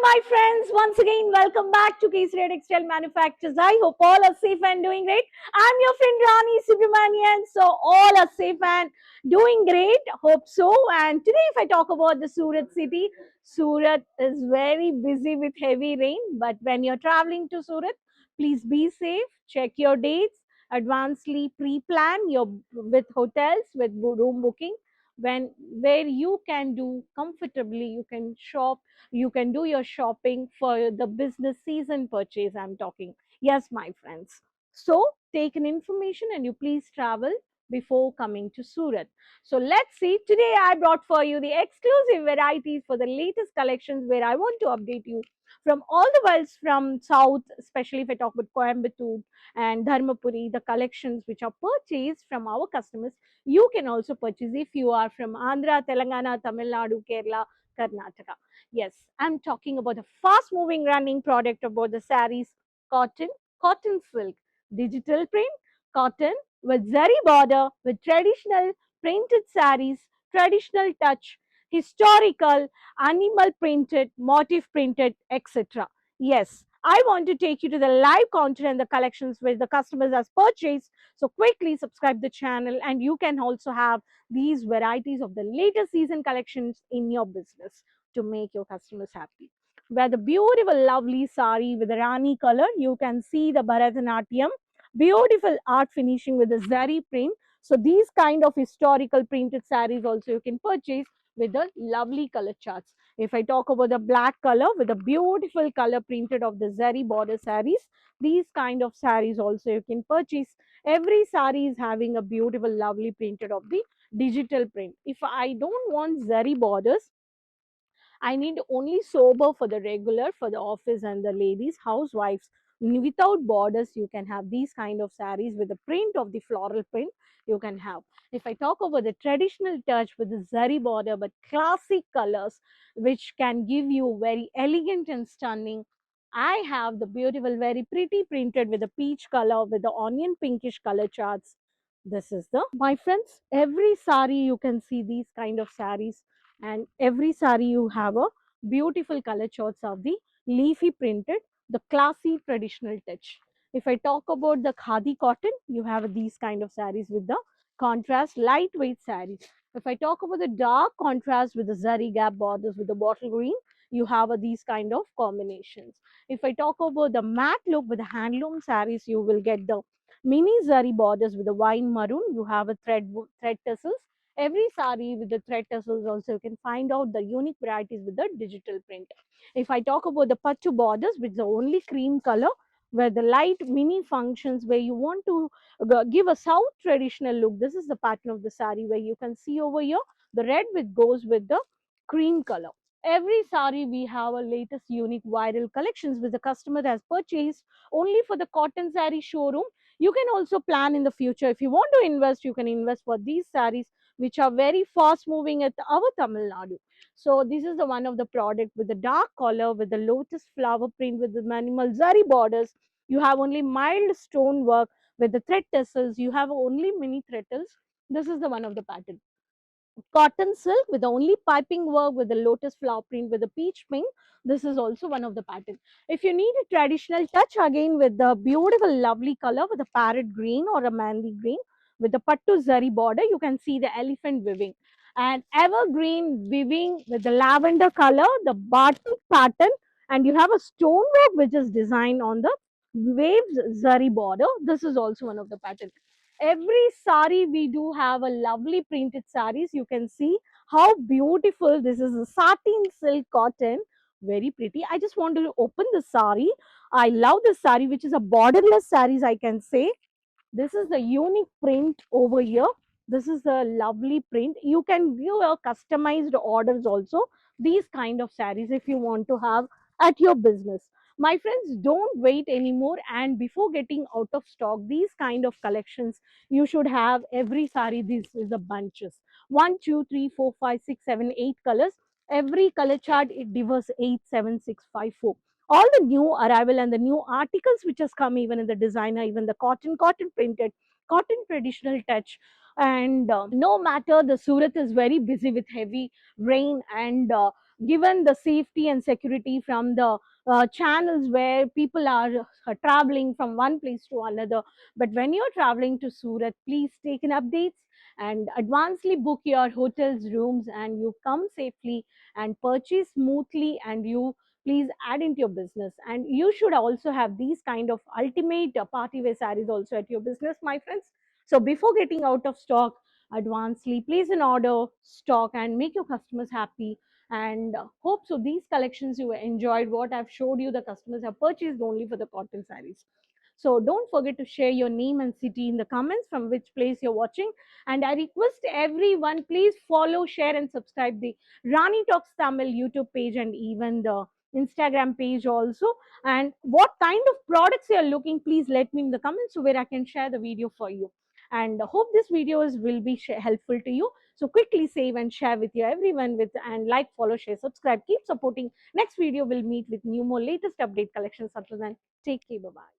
my friends. Once again, welcome back to Kesaria Textile Manufacturers. I hope all are safe and doing great. I'm your friend Rani Subramanian. So, all are safe and doing great. Hope so. And today, if I talk about the Surat city, Surat is very busy with heavy rain. But when you're traveling to Surat, please be safe. Check your dates. Advancedly pre-plan your with hotels with room booking when where you can do comfortably. You can shop, you can do your shopping for the business season purchase. I'm talking, yes my friends. So take an information and you please travel before coming to Surat. So let's see, today I brought for you the exclusive varieties for the latest collections where I want to update you from all the worlds from south, especially if I talk about Coimbatore and Dharmapuri, the collections which are purchased from our customers. You can also purchase if you are from Andhra, Telangana, Tamil Nadu, Kerala, Karnataka. Yes, I'm talking about the fast moving running product about the sarees, cotton, cotton silk, digital print, cotton with zari border, with traditional printed sarees, traditional touch, historical, animal printed, motif printed, etc. Yes, I want to take you to the live counter and the collections which the customers has purchased. So quickly subscribe the channel and you can also have these varieties of the latest season collections in your business to make your customers happy. Where the beautiful, lovely sari with the Rani color, you can see the Bharatanatyam, beautiful art finishing with the zari print. So these kind of historical printed saris also you can purchase with the lovely color charts. If I talk about the black color with the beautiful color printed of the zari border saris, these kind of saris also you can purchase. Every sari is having a beautiful, lovely printed of the digital print. If I don't want zari borders, I need only sober for the regular, for the office and the ladies, housewives. Without borders, you can have these kind of saris with the print of the floral print. You can have. If I talk about the traditional touch with the zari border, but classic colors, which can give you very elegant and stunning. I have the beautiful, very pretty printed with the peach color, with the onion pinkish color charts. This is the, my friends, every sari you can see these kind of saris, and every sari you have a beautiful color charts of the leafy printed, the classy traditional touch. If I talk about the khadi cotton, you have these kind of saris with the contrast lightweight saris. If I talk about the dark contrast with the zari gap borders with the bottle green, you have these kind of combinations. If I talk about the matte look with the handloom saris, you will get the mini zari borders with the wine maroon. You have a thread tassels. Every sari with the thread tassels also you can find out the unique varieties with the digital print. If I talk about the patchu borders with the only cream color, where the light mini functions where you want to give a south traditional look, this is the pattern of the sari where you can see over here the red with goes with the cream color. Every sari we have a latest unique viral collections which the customer has purchased only for the cotton sari showroom. You can also plan in the future, if you want to invest, you can invest for these saris which are very fast moving at our Tamil Nadu. So this is the one of the product with the dark color with the lotus flower print with the minimal zari borders. You have only mild stone work with the thread tassels. You have only mini thread tassels. This is the one of the pattern. Cotton silk with only piping work with the lotus flower print with the peach pink. This is also one of the pattern. If you need a traditional touch, again with the beautiful lovely color with a parrot green or a manly green with the pattu zari border, you can see the elephant weaving and evergreen weaving with the lavender color, the batik pattern, and you have a stonework which is designed on the waves zari border. This is also one of the pattern. Every sari we do have a lovely printed saris. You can see how beautiful this is, a satin silk cotton, very pretty. I just want to open the sari. I love the sari, which is a borderless saris, I can say. This is the unique print over here. This is a lovely print. You can view your customized orders also, these kind of saris if you want to have at your business. My friends, don't wait anymore, and before getting out of stock these kind of collections, you should have every sari. This is the bunches, 1 2 3 4 5 6 7 8 colors. Every color chart it differs 8 7 6 5 4. All the new arrival and the new articles which has come even in the designer, even the cotton printed, cotton traditional touch. And no matter the Surat is very busy with heavy rain, and given the safety and security from the channels where people are traveling from one place to another. But when you're traveling to Surat, please take an updates and advancedly book your hotels rooms, and you come safely and purchase smoothly, and you please add into your business. And you should also have these kind of ultimate party wear sarees also at your business, my friends. So before getting out of stock, advancedly place an order, stock, and make your customers happy. And hope so these collections you enjoyed. What I've showed you, the customers have purchased only for the cotton sarees. So don't forget to share your name and city in the comments from which place you're watching. And I request everyone, please follow, share, and subscribe the Rani Talks Tamil YouTube page, and even the Instagram page also. And what kind of products you're looking, please let me in the comments so where I can share the video for you. And hope this videos will be helpful to you. So quickly save and share with you everyone with, and like, follow, share, subscribe, keep supporting. Next video will meet with new more latest update collections. Until then, take care, bye bye.